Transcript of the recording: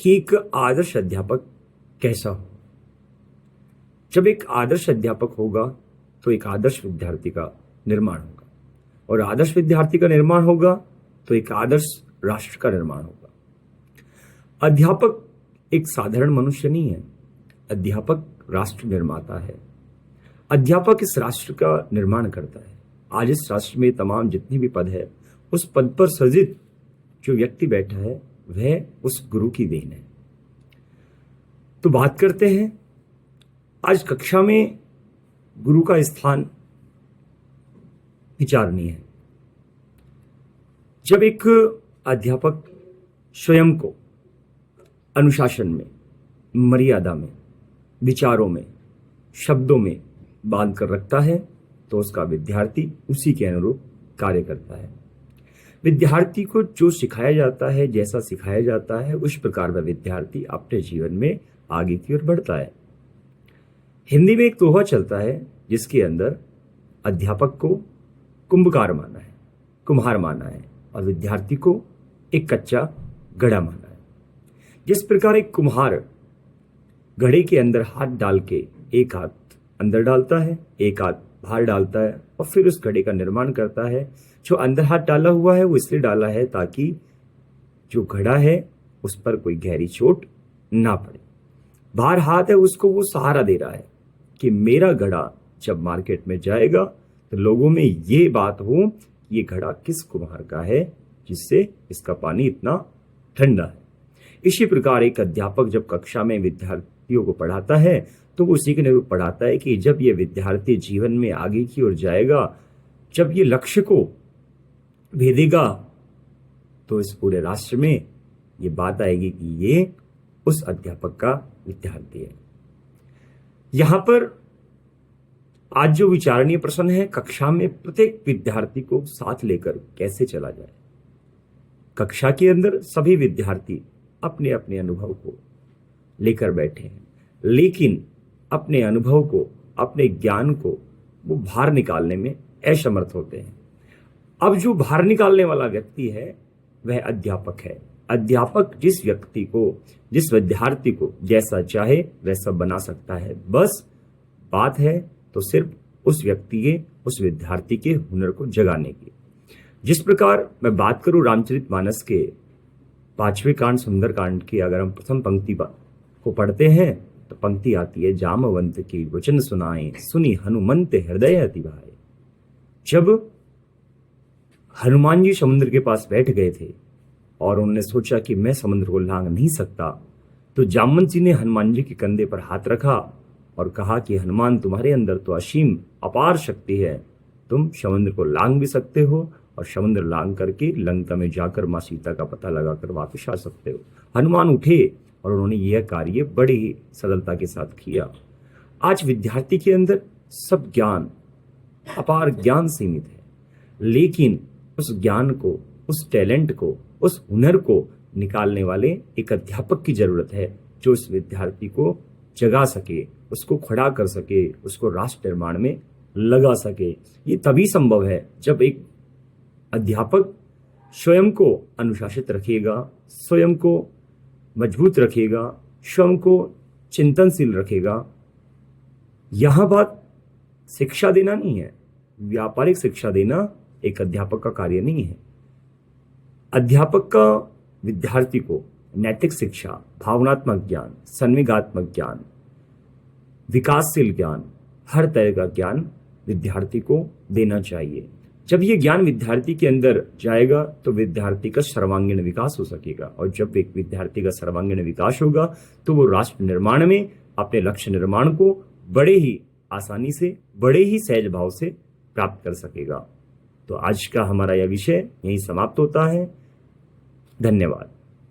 कि एक आदर्श अध्यापक कैसा हो। जब एक आदर्श अध्यापक होगा तो एक आदर्श विद्यार्थी का निर्माण होगा, और आदर्श विद्यार्थी का निर्माण होगा तो एक आदर्श राष्ट्र का निर्माण होगा। अध्यापक एक साधारण मनुष्य नहीं है, अध्यापक राष्ट्र निर्माता है। अध्यापक इस राष्ट्र का निर्माण करता है। आज इस राष्ट्र में तमाम जितनी भी पद है, उस पद पर सृजित जो व्यक्ति बैठा है वह उस गुरु की देन है। तो बात करते हैं, आज कक्षा में गुरु का स्थान विचारणीय है। जब एक अध्यापक स्वयं को अनुशासन में, मर्यादा में, विचारों में, शब्दों में बांध कर रखता है तो उसका विद्यार्थी उसी के अनुरूप कार्य करता है। विद्यार्थी को जो सिखाया जाता है, जैसा सिखाया जाता है, उस प्रकार वह विद्यार्थी अपने जीवन में आगे की ओर बढ़ता है। हिंदी में एक दोहा चलता है जिसके अंदर अध्यापक को कुंभकार माना है, कुम्हार माना है, और विद्यार्थी को एक कच्चा घड़ा माना है। जिस प्रकार एक कुम्हार घड़े के अंदर हाथ डाल के एक हाथ अंदर डालता है, एक हाथ बाहर डालता है, और फिर उस घड़े का निर्माण करता है। जो अंदर हाथ डाला हुआ है वो इसलिए डाला है ताकि जो घड़ा है उस पर कोई गहरी चोट ना पड़े। बाहर हाथ है, उसको वो सहारा दे रहा है कि मेरा घड़ा जब मार्केट में जाएगा तो लोगों में ये बात हो कि ये घड़ा किस कुम्हार का है जिससे इसका पानी इतना ठंडा है। इसी प्रकार एक अध्यापक जब कक्षा में विद्यार्थियों को पढ़ाता है तो वो उसी के अनुरूप पढ़ाता है कि जब ये विद्यार्थी जीवन में आगे की ओर जाएगा, जब ये लक्ष्य को भेदेगा, तो इस पूरे राष्ट्र में ये बात आएगी कि ये उस अध्यापक का विद्यार्थी है। यहां पर आज जो विचारणीय प्रश्न है, कक्षा में प्रत्येक विद्यार्थी को साथ लेकर कैसे चला जाए। कक्षा के अंदर सभी विद्यार्थी अपने अपने अनुभव को लेकर बैठे हैं, लेकिन अपने अनुभव को, अपने ज्ञान को वो बाहर निकालने में असमर्थ होते हैं। अब जो बाहर निकालने वाला व्यक्ति है वह अध्यापक है। अध्यापक जिस व्यक्ति को, जिस विद्यार्थी को जैसा चाहे वैसा बना सकता है। बस बात है तो सिर्फ उस व्यक्ति के, उस विद्यार्थी के हुनर को जगाने की। जिस प्रकार मैं बात करूं रामचरितमानस के 5वें कांड सुंदर कांड की, अगर हम प्रथम पंक्ति को पढ़ते हैं तो पंक्ति आती है, जामवंत की वचन सुनाए, सुनी हनुमंत हृदय अति भाए। जब हनुमान जी समुद्र के पास बैठ गए थे और उन्होंने सोचा कि मैं समुद्र को लांघ नहीं सकता, तो जामवंत जी ने हनुमान जी के कंधे पर हाथ रखा और कहा कि हनुमान, तुम्हारे अंदर तो असीम अपार शक्ति है, तुम समुद्र को लांघ भी सकते हो और समुद्र लांघ करके लंका में जाकर मां सीता का पता लगाकर वापस आ सकते हो। हनुमान उठे और उन्होंने यह कार्य बड़ी ही सरलता के साथ किया। आज विद्यार्थी के अंदर सब ज्ञान, अपार ज्ञान सीमित है, लेकिन उस ज्ञान को, उस टैलेंट को, उस हुनर को निकालने वाले एक अध्यापक की जरूरत है जो उस विद्यार्थी को जगा सके, उसको खड़ा कर सके, उसको राष्ट्र निर्माण में लगा सके। ये तभी संभव है जब एक अध्यापक स्वयं को अनुशासित रखेगा, स्वयं को मजबूत रखेगा, स्वयं को चिंतनशील रखेगा। यहां बात शिक्षा देना नहीं है, व्यापारिक शिक्षा देना एक अध्यापक का कार्य नहीं है। अध्यापक का विद्यार्थी को नैतिक शिक्षा, भावनात्मक ज्ञान, संवेगात्मक ज्ञान, विकासशील ज्ञान, हर तरह का ज्ञान विद्यार्थी को देना चाहिए। जब ये ज्ञान विद्यार्थी के अंदर जाएगा तो विद्यार्थी का सर्वांगीण विकास हो सकेगा, और जब एक विद्यार्थी का सर्वांगीण विकास होगा तो वो राष्ट्र निर्माण में अपने लक्ष्य निर्माण को बड़े ही आसानी से, बड़े ही सहज भाव से प्राप्त कर सकेगा। तो आज का हमारा यह विषय यहीं समाप्त होता है। धन्यवाद।